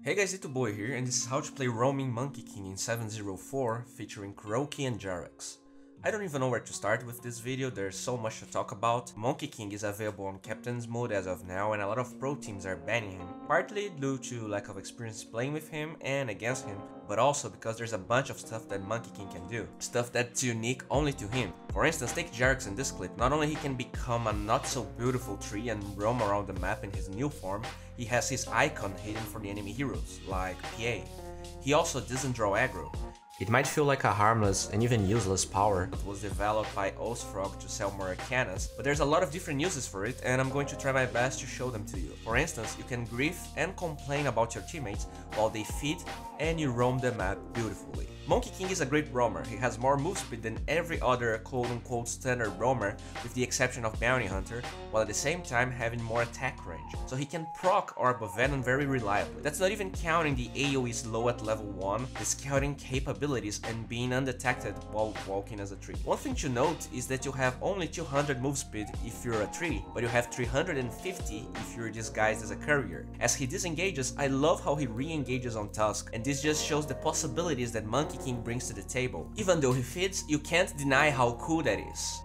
Hey guys, D.Bowie here, and this is how to play roaming Monkey King in 704 featuring Kuroky and Jerax. I don't even know where to start with this video, there's so much to talk about. Monkey King is available on Captain's mode as of now, and a lot of pro teams are banning him, partly due to lack of experience playing with him and against him, but also because there's a bunch of stuff that Monkey King can do, stuff that's unique only to him. For instance, take Jerax in this clip. Not only he can become a not so beautiful tree and roam around the map in his new form, he has his icon hidden for the enemy heroes, like PA. He also doesn't draw aggro. It might feel like a harmless and even useless power that was developed by Osfrog to sell more arcanas, but there's a lot of different uses for it, and I'm going to try my best to show them to you. For instance, you can grief and complain about your teammates while they feed and you roam the map beautifully. Monkey King is a great roamer. He has more move speed than every other quote-unquote standard roamer with the exception of Bounty Hunter, while at the same time having more attack range. So he can proc Orb of Venom very reliably. That's not even counting the AoE slow at level 1, the scouting capabilities, and being undetected while walking as a tree. One thing to note is that you have only 200 move speed if you're a tree, but you have 350 if you're disguised as a courier. As he disengages, I love how he re-engages on Tusk, and this just shows the possibilities that Monkey King brings to the table. Even though he feeds, you can't deny how cool that is.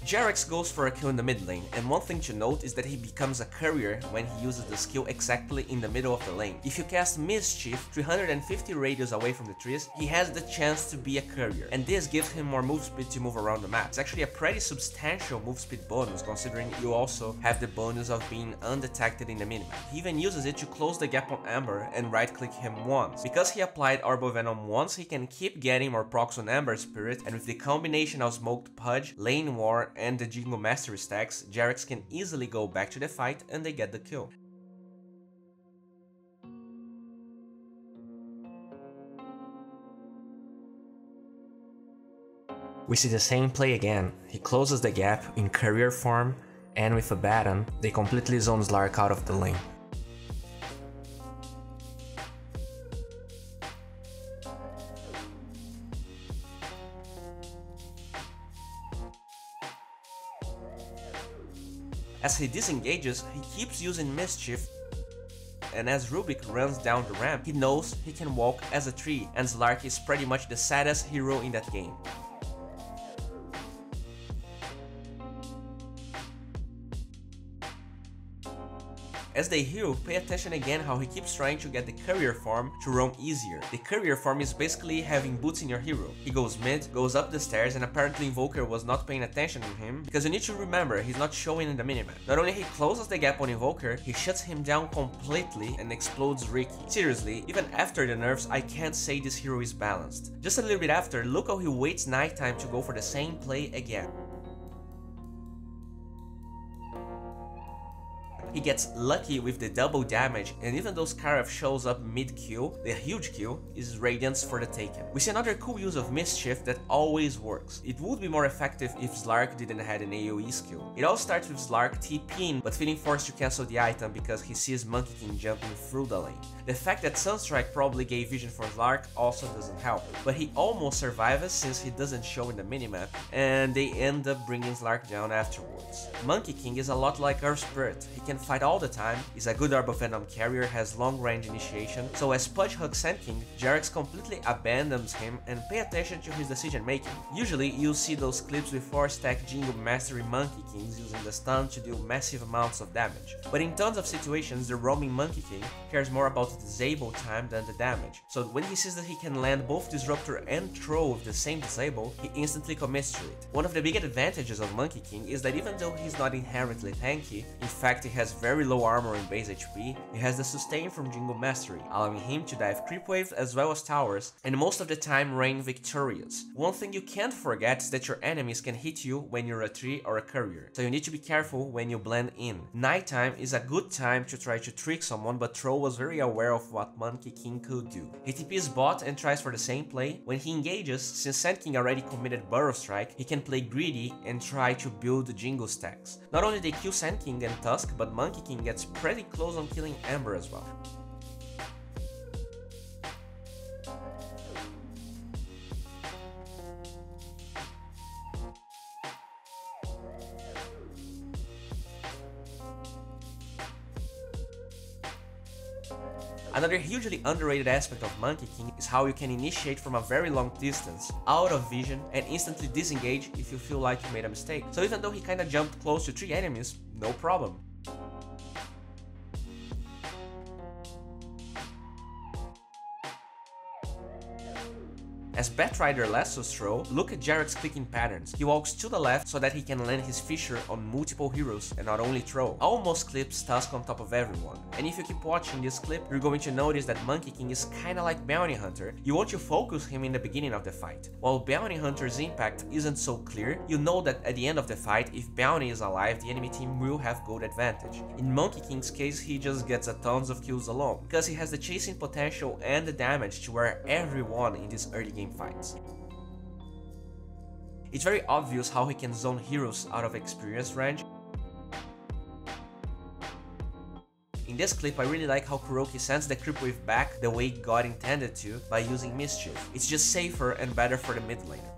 Jerax goes for a kill in the mid lane, and one thing to note is that he becomes a courier when he uses the skill exactly in the middle of the lane. If you cast Mischief 350 radius away from the trees, he has the chance to be a courier, and this gives him more move speed to move around the map. It's actually a pretty substantial move speed bonus, considering you also have the bonus of being undetected in the minimap. He even uses it to close the gap on Amber and right click him once. Because he applied Orb of Venom once, he can keep getting more procs on Amber Spirit, and with the combination of Smoked Pudge, Lane War, and the Jingle Mastery stacks, Jerax can easily go back to the fight and they get the kill. We see the same play again. He closes the gap in courier form, and with a baton, they completely zone Slark out of the lane. As he disengages, he keeps using Mischief, and as Rubik runs down the ramp, he knows he can walk as a tree, and Slark is pretty much the saddest hero in that game. As they heal, pay attention again how he keeps trying to get the courier form to roam easier. The courier form is basically having boots in your hero. He goes mid, goes up the stairs, and apparently Invoker was not paying attention to him, because you need to remember he's not showing in the minimap. Not only he closes the gap on Invoker, he shuts him down completely and explodes Ricky. Seriously, even after the nerfs, I can't say this hero is balanced. Just a little bit after, look how he waits nighttime to go for the same play again. He gets lucky with the double damage, and even though Scarif shows up mid-kill, the huge kill is Radiance for the taken. We see another cool use of Mischief that always works. It would be more effective if Slark didn't have an AoE skill. It all starts with Slark TPing, but feeling forced to cancel the item because he sees Monkey King jumping through the lane. The fact that Sunstrike probably gave vision for Slark also doesn't help, but he almost survives since he doesn't show in the minimap, and they end up bringing Slark down afterwards. Monkey King is a lot like Earth Spirit. He can fight all the time, is a good Orb of Venom carrier, has long range initiation, so as Pudge Hug Sand King, Jerax completely abandons him and pay attention to his decision making. Usually you'll see those clips with 4-stack Jingle Mastery Monkey Kings using the stun to deal massive amounts of damage, but in tons of situations the roaming Monkey King cares more about the disable time than the damage, so when he sees that he can land both Disruptor and Throw with the same disable, he instantly commits to it. One of the big advantages of Monkey King is that even though he's not inherently tanky, in fact he has has very low armor and base HP, he has the sustain from Jingle Mastery, allowing him to dive creep waves as well as towers, and most of the time reign victorious. One thing you can't forget is that your enemies can hit you when you're a tree or a courier, so you need to be careful when you blend in. Nighttime is a good time to try to trick someone, but Troll was very aware of what Monkey King could do. He TP's bot and tries for the same play. When he engages, since Sand King already committed Burrow Strike, he can play greedy and try to build Jingle stacks. Not only they kill Sand King and Tusk, but Monkey King gets pretty close on killing Ember as well. Another hugely underrated aspect of Monkey King is how you can initiate from a very long distance, out of vision, and instantly disengage if you feel like you made a mistake. So even though he kinda jumped close to 3 enemies, no problem. As Batrider lassos Troll, look at Jerax clicking patterns. He walks to the left so that he can land his Fisher on multiple heroes and not only Troll. Almost clips Tusk on top of everyone. And if you keep watching this clip, you're going to notice that Monkey King is kinda like Bounty Hunter. You want to focus him in the beginning of the fight. While Bounty Hunter's impact isn't so clear, you know that at the end of the fight, if Bounty is alive, the enemy team will have gold advantage. In Monkey King's case, he just gets a tons of kills alone, because he has the chasing potential and the damage to wear everyone in this early game fights. It's very obvious how he can zone heroes out of experience range. In this clip, I really like how Kuroky sends the creep wave back the way God intended to by using Mischief. It's just safer and better for the mid laner.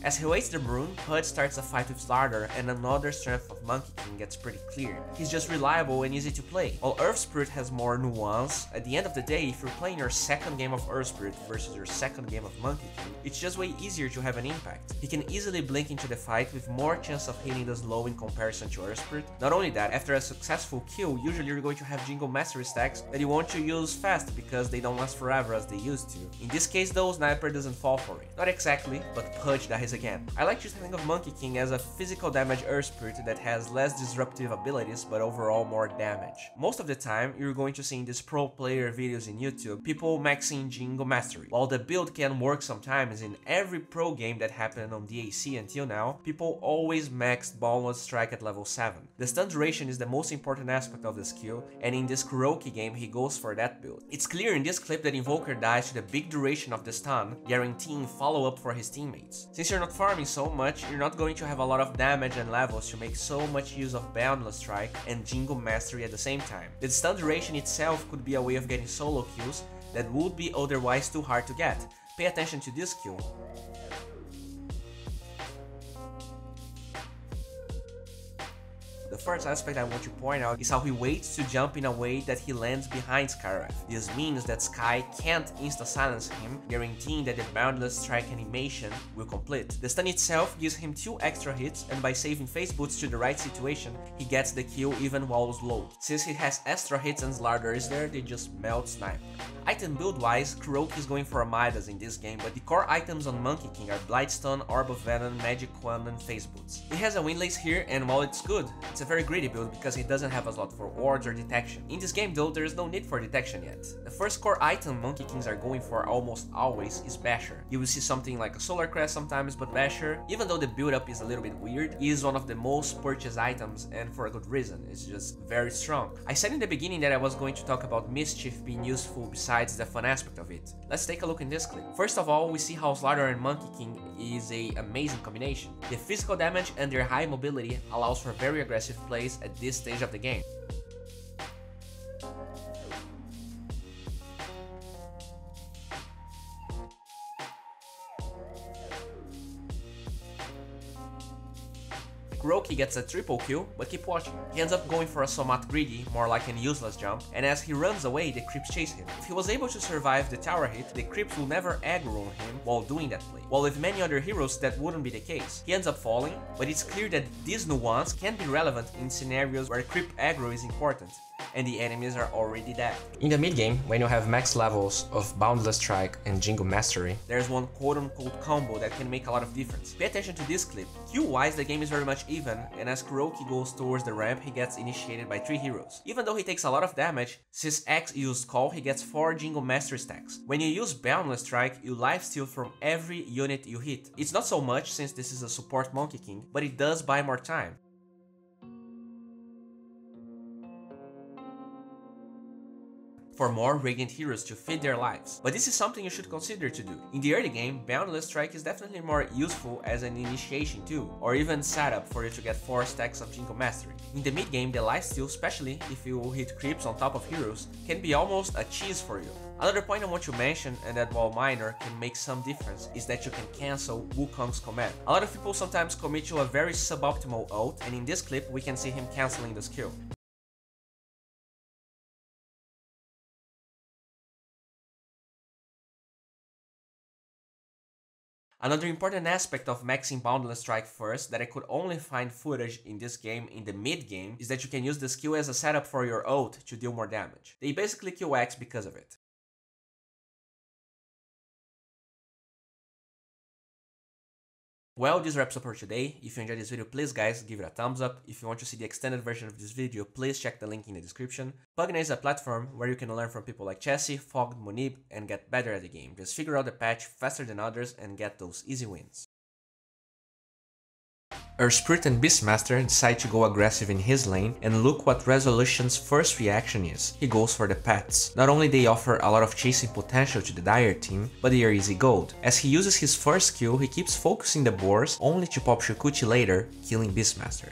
As he waits the Rune, Pudge starts a fight with STARLADDER, and another strength of Monkey King gets pretty clear. He's just reliable and easy to play. While Earth Spirit has more nuance, at the end of the day, if you're playing your second game of Earth Spirit versus your second game of Monkey King, it's just way easier to have an impact. He can easily blink into the fight with more chance of hitting the slow in comparison to Earth Spirit. Not only that, after a successful kill, usually you're going to have Jingle Mastery stacks that you want to use fast because they don't last forever as they used to. In this case though, Sniper doesn't fall for it. Not exactly, but Pudge dies again. I like to think of Monkey King as a physical damage Earth Spirit that has less disruptive abilities but overall more damage. Most of the time, you're going to see in these pro player videos in YouTube, people maxing Jingle Mastery. While the build can work sometimes, in every pro game that happened on DAC until now, people always maxed Boundless Strike at level 7. The stun duration is the most important aspect of the skill, and in this Kuroky game he goes for that build. It's clear in this clip that Invoker dies to the big duration of the stun, guaranteeing follow-up for his teammates. Since you're not farming so much, you're not going to have a lot of damage and levels to make so much use of Boundless Strike and Jingle Mastery at the same time. The stun duration itself could be a way of getting solo kills that would be otherwise too hard to get. Pay attention to this skill. The first aspect I want to point out is how he waits to jump in a way that he lands behind Skyref. This means that Sky can't insta-silence him, guaranteeing that the Boundless Strike animation will complete. The stun itself gives him 2 extra hits, and by saving face boots to the right situation, he gets the kill even while slowed. Since he has extra hits and STARLADDER is there, they just melt Sniper. Item build wise, Kuroky is going for a Midas in this game, but the core items on Monkey King are Blightstone, Orb of Venom, Magic Wand, and Face Boots. He has a Windlace here, and while it's good, it's a very greedy build because he doesn't have a slot for wards or detection. In this game though, there is no need for detection yet. The first core item Monkey Kings are going for almost always is Basher. You will see something like a Solar Crest sometimes, but Basher, even though the build up is a little bit weird, is one of the most purchased items, and for a good reason. It's just very strong. I said in the beginning that I was going to talk about Mischief being useful besides the fun aspect of it. Let's take a look in this clip. First of all, we see how STARLADDER and Monkey King is an amazing combination. The physical damage and their high mobility allows for very aggressive plays at this stage of the game. Kuroky gets a triple kill, but keep watching. He ends up going for a somewhat greedy, more like an useless jump, and as he runs away, the creeps chase him. If he was able to survive the tower hit, the creeps will never aggro on him while doing that play. While with many other heroes, that wouldn't be the case. He ends up falling, but it's clear that this nuance can be relevant in scenarios where creep aggro is important. and the enemies are already dead. In the mid-game, when you have max levels of Boundless Strike and Jingle Mastery, there's one quote-unquote combo that can make a lot of difference. Pay attention to this clip. Q-wise, the game is very much even, and as Kuroky goes towards the ramp, he gets initiated by 3 heroes. Even though he takes a lot of damage, since X used Call, he gets 4 Jingle Mastery stacks. When you use Boundless Strike, you lifesteal from every unit you hit. It's not so much since this is a support Monkey King, but it does buy more time. For more Radiant heroes to feed their lives. But this is something you should consider to do. In the early game, Boundless Strike is definitely more useful as an initiation tool, or even setup for you to get 4 stacks of Jingle Mastery. In the mid game, the lifesteal, especially if you hit creeps on top of heroes, can be almost a cheese for you. Another point I want to mention, and that while minor can make some difference, is that you can cancel Wukong's command. A lot of people sometimes commit to a very suboptimal ult, and in this clip we can see him canceling the skill. Another important aspect of maxing Boundless Strike first that I could only find footage in this game in the mid game is that you can use the skill as a setup for your ult to deal more damage. They basically kill X because of it. Well, this wraps up for today. If you enjoyed this video, please guys, give it a thumbs up. If you want to see the extended version of this video, please check the link in the description. Pugna is a platform where you can learn from people like Chessie, Fogg, Munib, and get better at the game. Just figure out the patch faster than others and get those easy wins. Spirit and Beastmaster decide to go aggressive in his lane, and look what Resolution's first reaction is. He goes for the pets. Not only they offer a lot of chasing potential to the Dire team, but they are easy gold. As he uses his first skill, he keeps focusing the boars only to pop Shukuchi later, killing Beastmaster.